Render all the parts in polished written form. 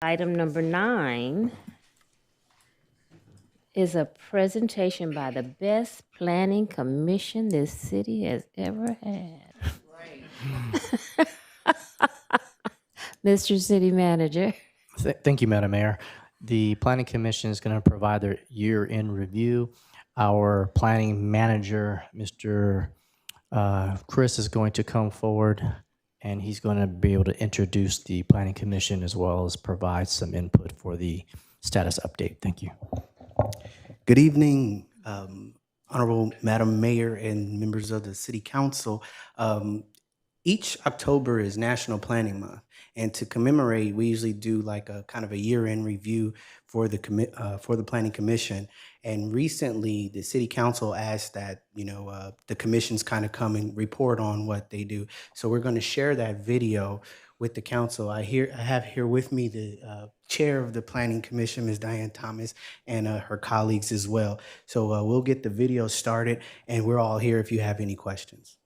Item number 9 is a presentation by the best planning commission this city has ever had. Mr. City Manager. Thank you, Madam Mayor. The Planning Commission is going to provide their year-end review. Our planning manager, Mr. Chris, is going to come forward, and he's going to be able to introduce the Planning Commission as well as provide some input for the status update. Thank you. Good evening, Honorable Madam Mayor and members of the City Council. Each October is National Planning Month, and to commemorate, we usually do like a kind of a year-end review for the Planning Commission. And recently, the City Council asked that the commissions kind of come and report on what they do. So we're going to share that video with the council. I have here with me the chair of the Planning Commission, Ms. Diane Thomas, and her colleagues as well. So we'll get the video started, and we're all here if you have any questions.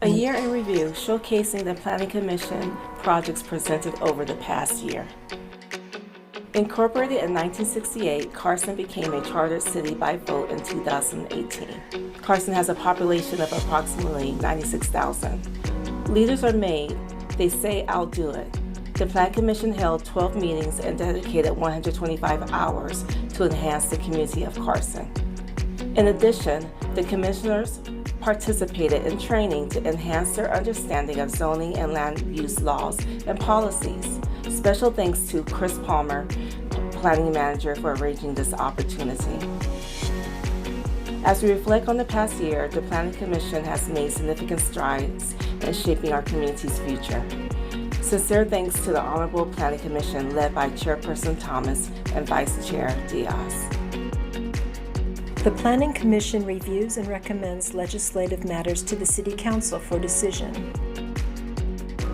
A year in review showcasing the Planning Commission projects presented over the past year. Incorporated in 1968, Carson became a chartered city by vote in 2018. Carson has a population of approximately 96,000. Leaders are made, they say I'll do it. The Planning Commission held 12 meetings and dedicated 125 hours to enhance the community of Carson. In addition, the commissioners participated in training to enhance their understanding of zoning and land use laws and policies. Special thanks to Chris Palmer, Planning Manager, for arranging this opportunity. As we reflect on the past year, the Planning Commission has made significant strides in shaping our community's future. Sincere thanks to the Honorable Planning Commission led by Chairperson Thomas and Vice Chair Diaz. The Planning Commission reviews and recommends legislative matters to the City Council for decision.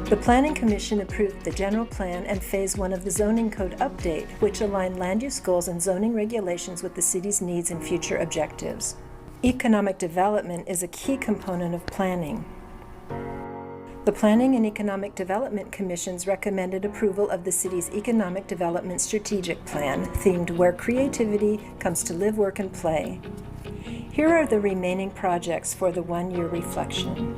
The Planning Commission approved the general plan and Phase 1 of the Zoning Code update, which align land use goals and zoning regulations with the city's needs and future objectives. Economic development is a key component of planning. The Planning and Economic Development Commissions recommended approval of the city's Economic Development Strategic Plan, themed Where Creativity Comes to Live, Work, and Play. Here are the remaining projects for the one-year reflection.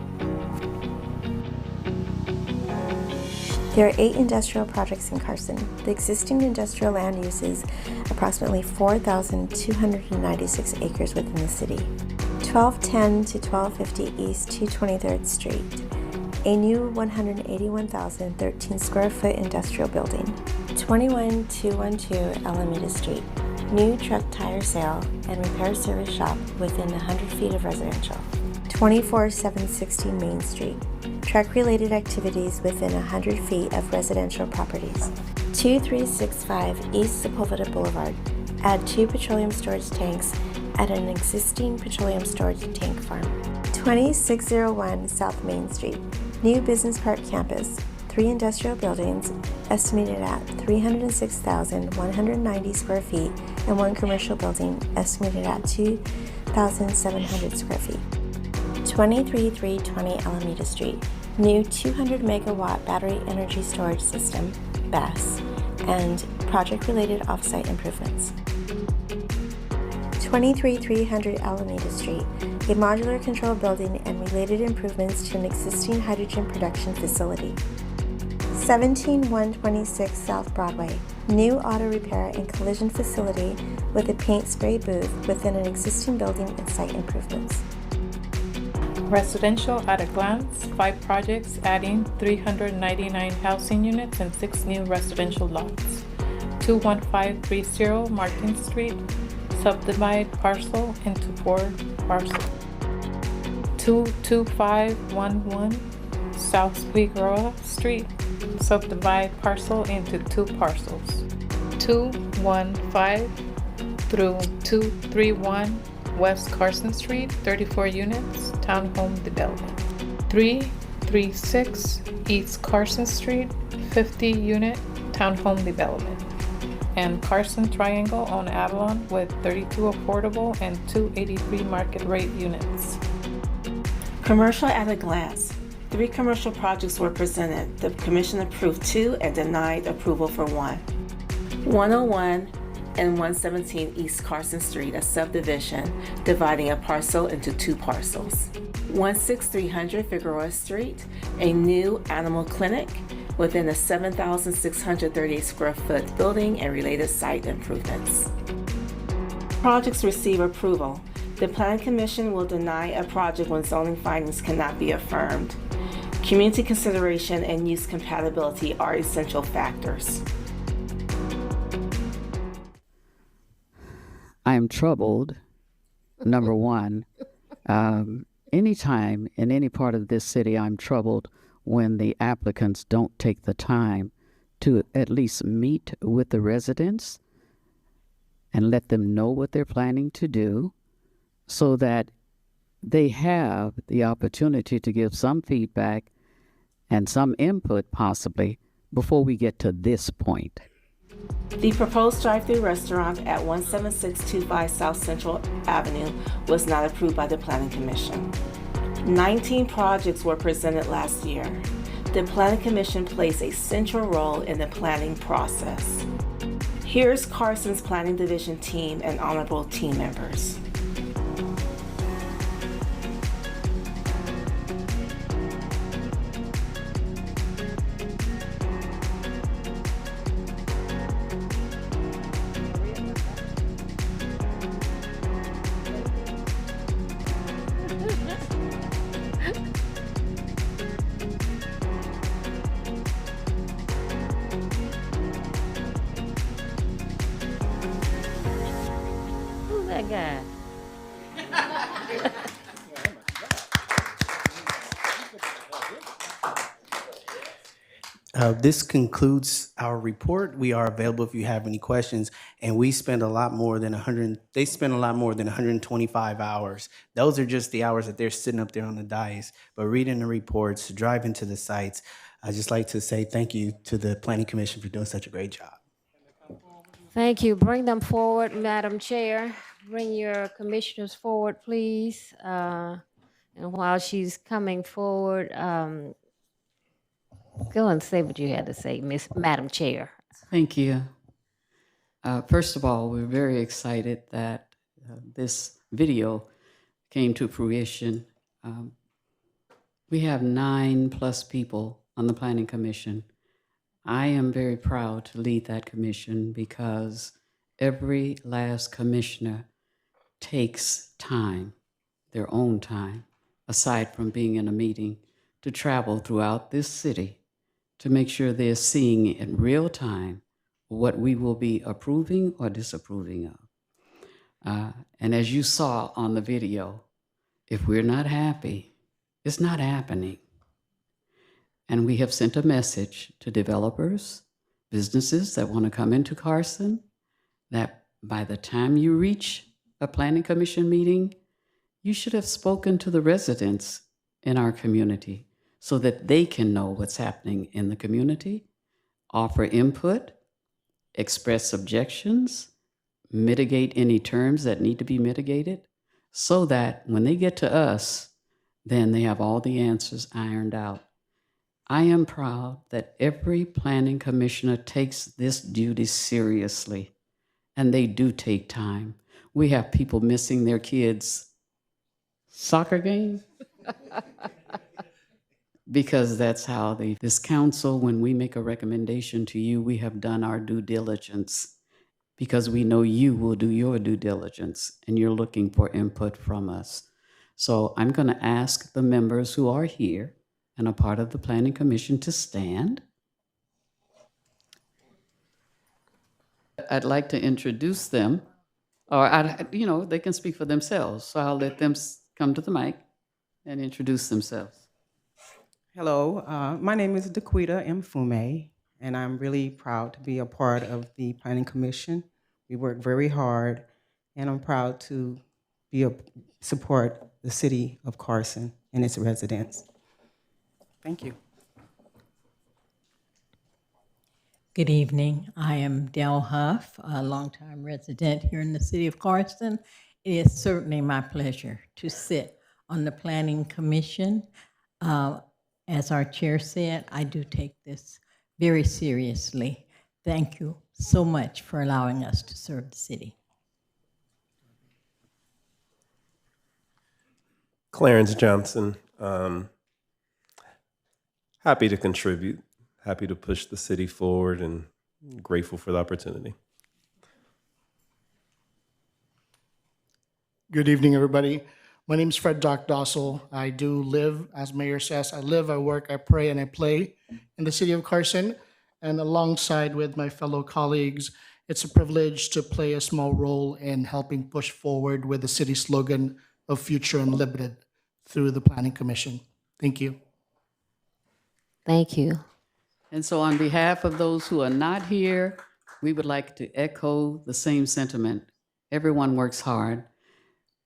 There are 8 industrial projects in Carson. The existing industrial land uses approximately 4,296 acres within the city. 1210 to 1250 East 223rd Street. A new 181,013 square foot industrial building. 21212 Alameda Street. New truck tire sale and repair service shop within 100 feet of residential. 24760 Main Street. Truck-related activities within 100 feet of residential properties. 2365 East Sepulveda Boulevard. Add 2 petroleum storage tanks at an existing petroleum storage tank farm. 2601 South Main Street. New Business Park Campus. 3 industrial buildings estimated at 306,190 square feet and 1 commercial building estimated at 2,700 square feet. 23320 Alameda Street. New 200 megawatt battery energy storage system, BESS, and project-related offsite improvements. 23300 Alameda Street. A modular control building and related improvements to an existing hydrogen production facility. 17126 South Broadway. New auto repair and collision facility with a paint spray booth within an existing building and site improvements. Residential at a glance, 5 projects adding 399 housing units and 6 new residential lots. 21530 Martin Street, subdivide parcel into 4 parcels. 22511 South Figueroa Street, subdivide parcel into 2 parcels. 215 through 231 West Carson Street, 34 units, townhome development. 336 East Carson Street, 50 unit, townhome development. And Carson Triangle on Avalon with 32 affordable and 283 market rate units. Commercial at a glance. 3 commercial projects were presented. The commission approved 2 and denied approval for 1. 101 and 117 East Carson Street, a subdivision dividing a parcel into 2 parcels. 16300 Figueroa Street, a new animal clinic within a 7,638 square foot building and related site improvements. Projects receive approval. The Planning Commission will deny a project when zoning findings cannot be affirmed. Community consideration and use compatibility are essential factors. I am troubled, number one. Anytime in any part of this city, I'm troubled when the applicants don't take the time to at least meet with the residents and let them know what they're planning to do so that they have the opportunity to give some feedback and some input possibly before we get to this point. The proposed drive-through restaurant at 17625 South Central Avenue was not approved by the Planning Commission. 19 projects were presented last year. The Planning Commission plays a central role in the planning process. Here's Carson's Planning Division team and honorable team members. Who's that guy? This concludes our report. We are available if you have any questions, and we spend a lot more than 100. They spend a lot more than 125 hours. Those are just the hours that they're sitting up there on the dais. But reading the reports, driving to the sites, I just like to say thank you to the Planning Commission for doing such a great job. Thank you. Bring them forward, Madam Chair. Bring your commissioners forward, please. And while she's coming forward, go and say what you had to say, Madam Chair. Thank you. First of all, we're very excited that this video came to fruition. We have 9+ people on the Planning Commission. I am very proud to lead that commission because every last commissioner takes time, their own time, aside from being in a meeting, to travel throughout this city to make sure they're seeing in real time what we will be approving or disapproving of. And as you saw on the video, if we're not happy, it's not happening. And we have sent a message to developers, businesses that want to come into Carson, that by the time you reach a Planning Commission meeting, you should have spoken to the residents in our community so that they can know what's happening in the community, offer input, express objections, mitigate any terms that need to be mitigated, so that when they get to us, then they have all the answers ironed out. I am proud that every planning commissioner takes this duty seriously, and they do take time. We have people missing their kids' soccer game because that's how this council, when we make a recommendation to you, we have done our due diligence because we know you will do your due diligence and you're looking for input from us. So I'm going to ask the members who are here and a part of the Planning Commission to stand. I'd like to introduce them, or they can speak for themselves. So I'll let them come to the mic and introduce themselves. Hello, my name is Daquita Mfume, and I'm really proud to be a part of the Planning Commission. We work very hard, and I'm proud to support the city of Carson and its residents. Thank you. Good evening. I am Del Huff, a longtime resident here in the city of Carson. It is certainly my pleasure to sit on the Planning Commission. As our chair said, I do take this very seriously. Thank you so much for allowing us to serve the city. Clarence Johnson, happy to contribute, happy to push the city forward, and grateful for the opportunity. Good evening, everybody. My name is Fred Doc Dossel. I do live, as Mayor says, I live, I work, I pray, and I play in the city of Carson. And alongside with my fellow colleagues, it's a privilege to play a small role in helping push forward with the city slogan of Future Unlimited through the Planning Commission. Thank you. Thank you. And so on behalf of those who are not here, we would like to echo the same sentiment. Everyone works hard.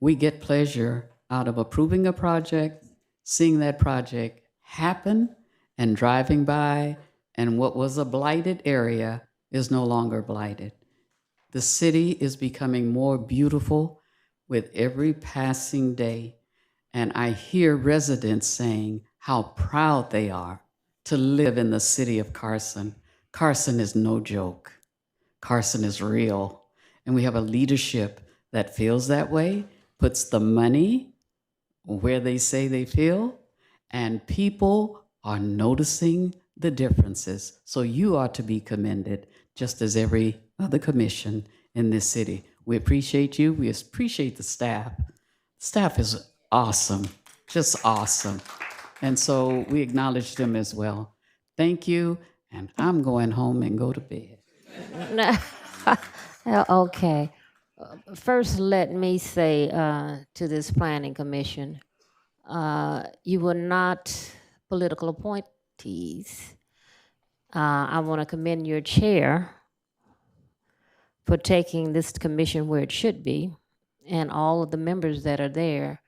We get pleasure out of approving a project, seeing that project happen, and driving by, and what was a blighted area is no longer blighted. The city is becoming more beautiful with every passing day, and I hear residents saying how proud they are to live in the city of Carson. Carson is no joke. Carson is real, and we have a leadership that feels that way, puts the money where they say they feel, and people are noticing the differences. So you are to be commended, just as every other commission in this city. We appreciate you. We appreciate the staff. Staff is awesome, just awesome. And so we acknowledge them as well. Thank you, and I'm going home and go to bed. Okay. First, let me say to this planning commission, you were not political appointees. I want to commend your chair for taking this commission where it should be, and all of the members that are there.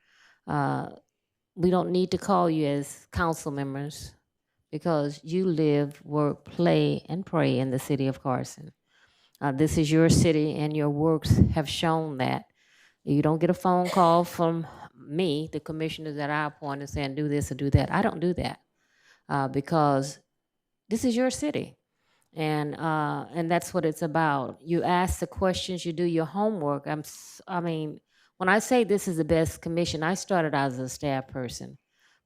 We don't need to call you as council members because you live, work, play, and pray in the city of Carson. This is your city, and your works have shown that. You don't get a phone call from me, the commissioners that I appointed, saying do this or do that. I don't do that because this is your city, and that's what it's about. You ask the questions, you do your homework. I mean, when I say this is the best commission, I started out as a staff person,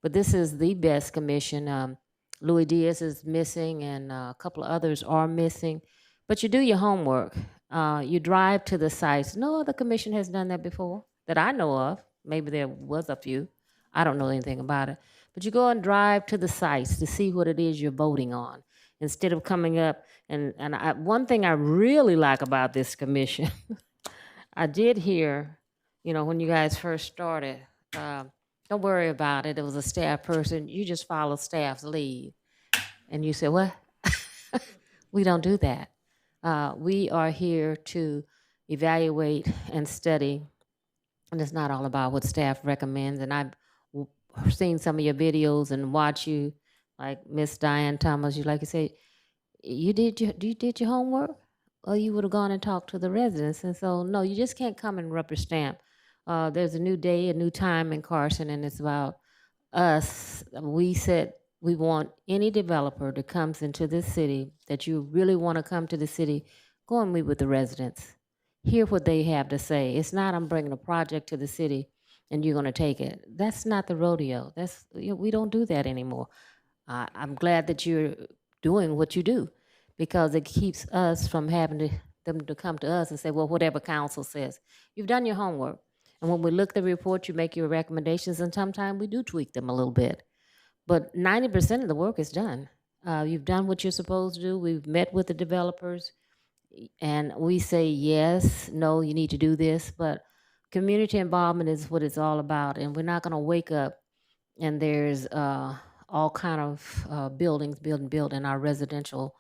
but this is the best commission. Louis Diaz is missing, and a couple of others are missing. But you do your homework. You drive to the sites. No other commission has done that before that I know of. Maybe there was a few. I don't know anything about it. But you go and drive to the sites to see what it is you're voting on instead of coming up. One thing I really like about this commission, I did hear, when you guys first started, don't worry about it. It was a staff person. You just follow staff's lead. And you said, what? We don't do that. We are here to evaluate and study, and it's not all about what staff recommends. And I've seen some of your videos and watch you, like Miss Diane Thomas. You like to say, you did your homework, or you would have gone and talked to the residents. And so, no, you just can't come and rubber stamp. There's a new day, a new time in Carson, and it's about us. We said we want any developer that comes into this city, that you really want to come to the city, go and meet with the residents. Hear what they have to say. It's not I'm bringing a project to the city and you're going to take it. That's not the rodeo. We don't do that anymore. I'm glad that you're doing what you do because it keeps us from having them to come to us and say, well, whatever council says. You've done your homework. And when we look at the report, you make your recommendations, and sometimes we do tweak them a little bit. But 90% of the work is done. You've done what you're supposed to do. We've met with the developers, and we say, yes, no, you need to do this. But community involvement is what it's all about. And we're not going to wake up and there's all kind of buildings built in our residential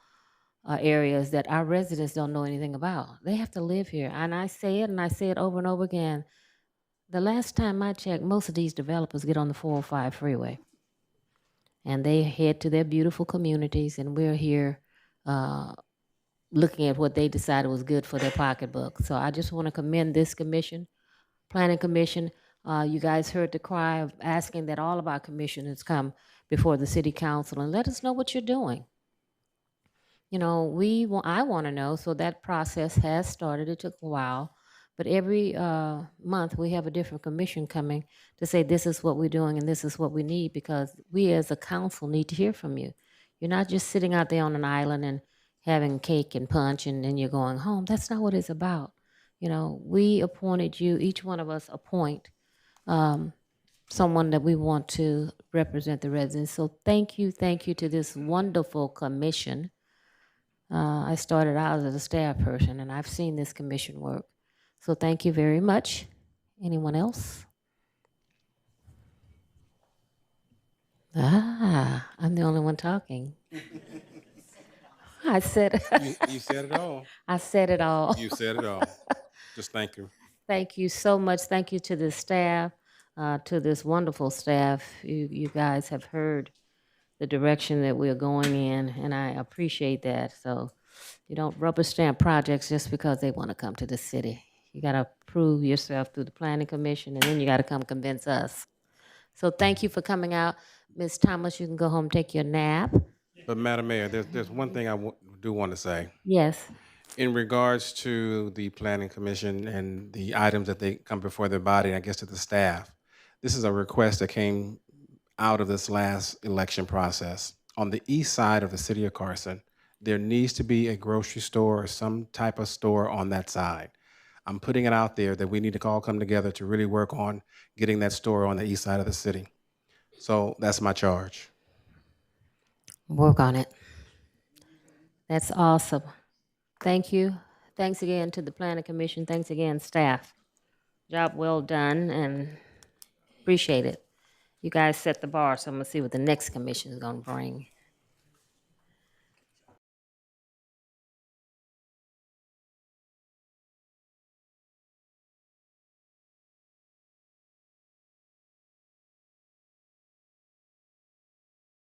areas that our residents don't know anything about. They have to live here. And I say it over and over again. The last time I checked, most of these developers get on the 405 freeway. And they head to their beautiful communities, and we're here looking at what they decided was good for their pocketbook. So I just want to commend this commission, Planning Commission. You guys heard the cry of asking that all of our commissioners come before the city council and let us know what you're doing. You know, I want to know. So that process has started. It took a while, but every month we have a different commission coming to say this is what we're doing and this is what we need, because we as a council need to hear from you. You're not just sitting out there on an island and having cake and punch and then you're going home. That's not what it's about. You know, we appointed you. Each one of us appoint someone that we want to represent the residents. So thank you to this wonderful commission. I started out as a staff person, and I've seen this commission work. So thank you very much. Anyone else? I'm the only one talking. I said You said it all. I said it all. You said it all. Just thank you. Thank you so much. Thank you to the staff, to this wonderful staff. You guys have heard the direction that we're going in, and I appreciate that. So you don't rubber stamp projects just because they want to come to the city. You got to prove yourself through the planning commission, and then you got to come convince us. So thank you for coming out. Ms. Thomas, you can go home, take your nap. But Madam Mayor, there's one thing I do want to say. Yes. In regards to the planning commission and the items that they come before their body, I guess to the staff, this is a request that came out of this last election process. On the east side of the city of Carson, there needs to be a grocery store or some type of store on that side. I'm putting it out there that we need to all come together to really work on getting that store on the east side of the city. So that's my charge. Work on it. That's awesome. Thank you. Thanks again to the planning commission. Thanks again, staff. Job well done, and appreciate it. You guys set the bar, so I'm gonna see what the next commission is gonna bring.